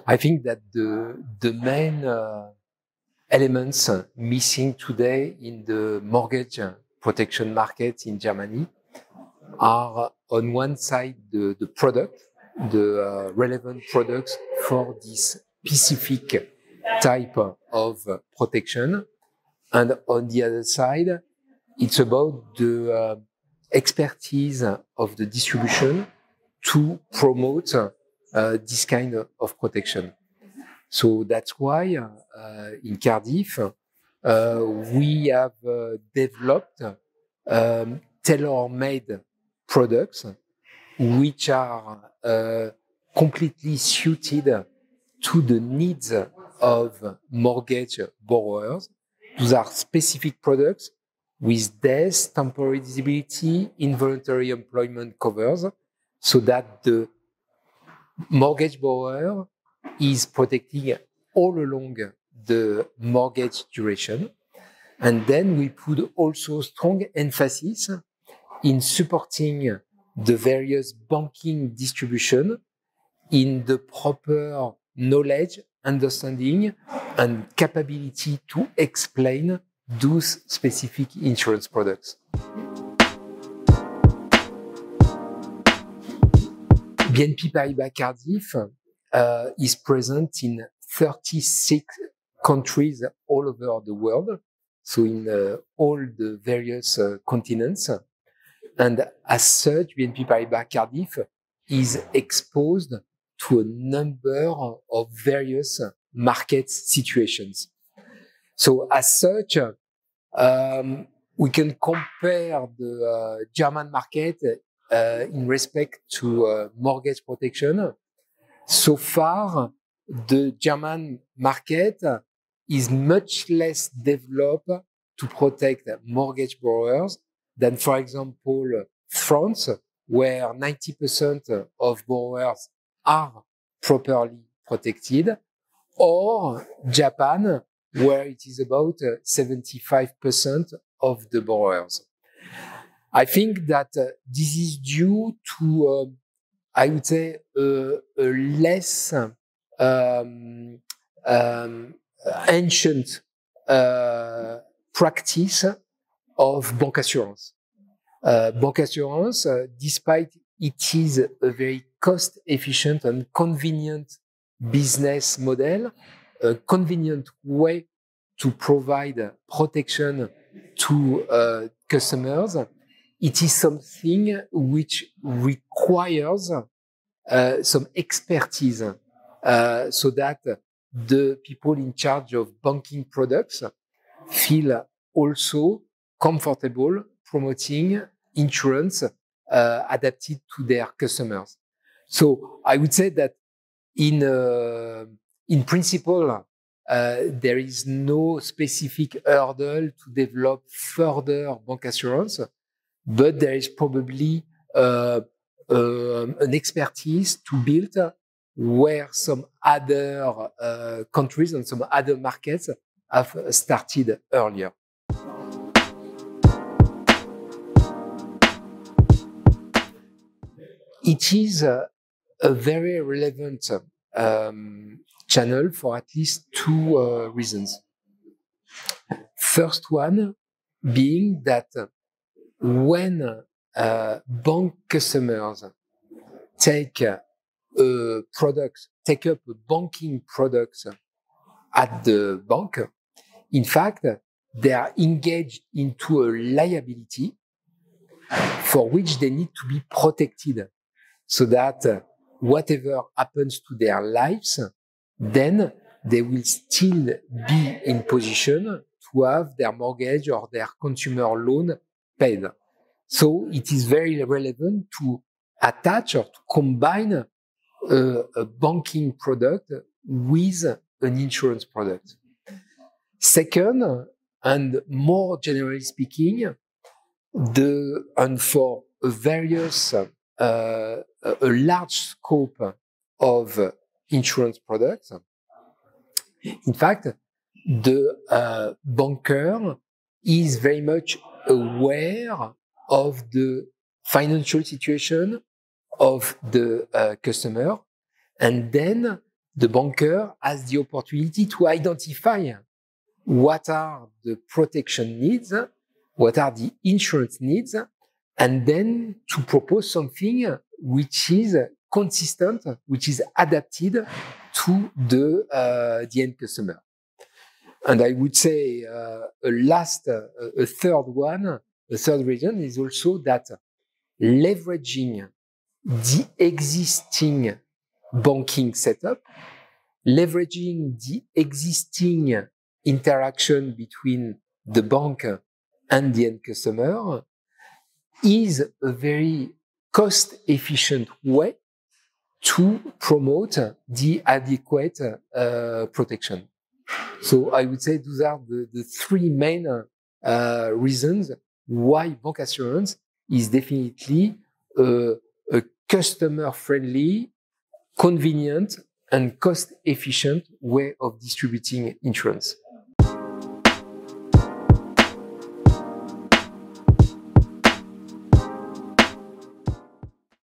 I think that the main elements missing today in the mortgage protection market in Germany are, on one side, the product, the relevant products for this specific type of protection. And on the other side, it's about the expertise of the distribution to promote this kind of protection. So that's why in Cardiff, we have developed tailor-made products which are completely suited to the needs of mortgage borrowers. Those are specific products with death, temporary disability, involuntary employment covers, so that the mortgage borrower is protecting all along the mortgage duration. And then we put also strong emphasis in supporting the various banking distribution in the proper knowledge, understanding, and capability to explain those specific insurance products. BNP Paribas Cardiff is present in 36 countries all over the world, so in all the various continents. And as such, BNP Paribas Cardiff is exposed to a number of various market situations. So as such, we can compare the German market in respect to mortgage protection. So far, the German market is much less developed to protect mortgage borrowers than, for example, France, where 90% of borrowers are properly protected, or Japan, where it is about 75% of the borrowers. I think that this is due to, I would say, a less ancient practice of bancassurance. Bancassurance, despite it is a very cost-efficient and convenient business model, a convenient way to provide protection to customers, it is something which requires some expertise so that the people in charge of banking products feel also comfortable promoting insurance adapted to their customers. So I would say that in principle, there is no specific hurdle to develop further bancassurance, but there is probably an expertise to build where some other countries and some other markets have started earlier. It is a very relevant channel for at least two reasons. First one being that when bank customers take up a banking product at the bank, in fact, they are engaged into a liability for which they need to be protected, so that whatever happens to their lives, then they will still be in position to have their mortgage or their consumer loan paid. So it is very relevant to attach or to combine a banking product with an insurance product. Second, and more generally speaking, and for various a large scope of insurance products, in fact, the banker is very much aware of the financial situation of the customer, and then the banker has the opportunity to identify what are the protection needs, what are the insurance needs, and then to propose something which is consistent, which is adapted to the end customer. And I would say a third reason is also that leveraging the existing banking setup, leveraging the existing interaction between the bank and the end customer is a very cost-efficient way to promote the adequate protection. So I would say those are the three main reasons why bank assurance is definitely a customer-friendly, convenient, and cost-efficient way of distributing insurance.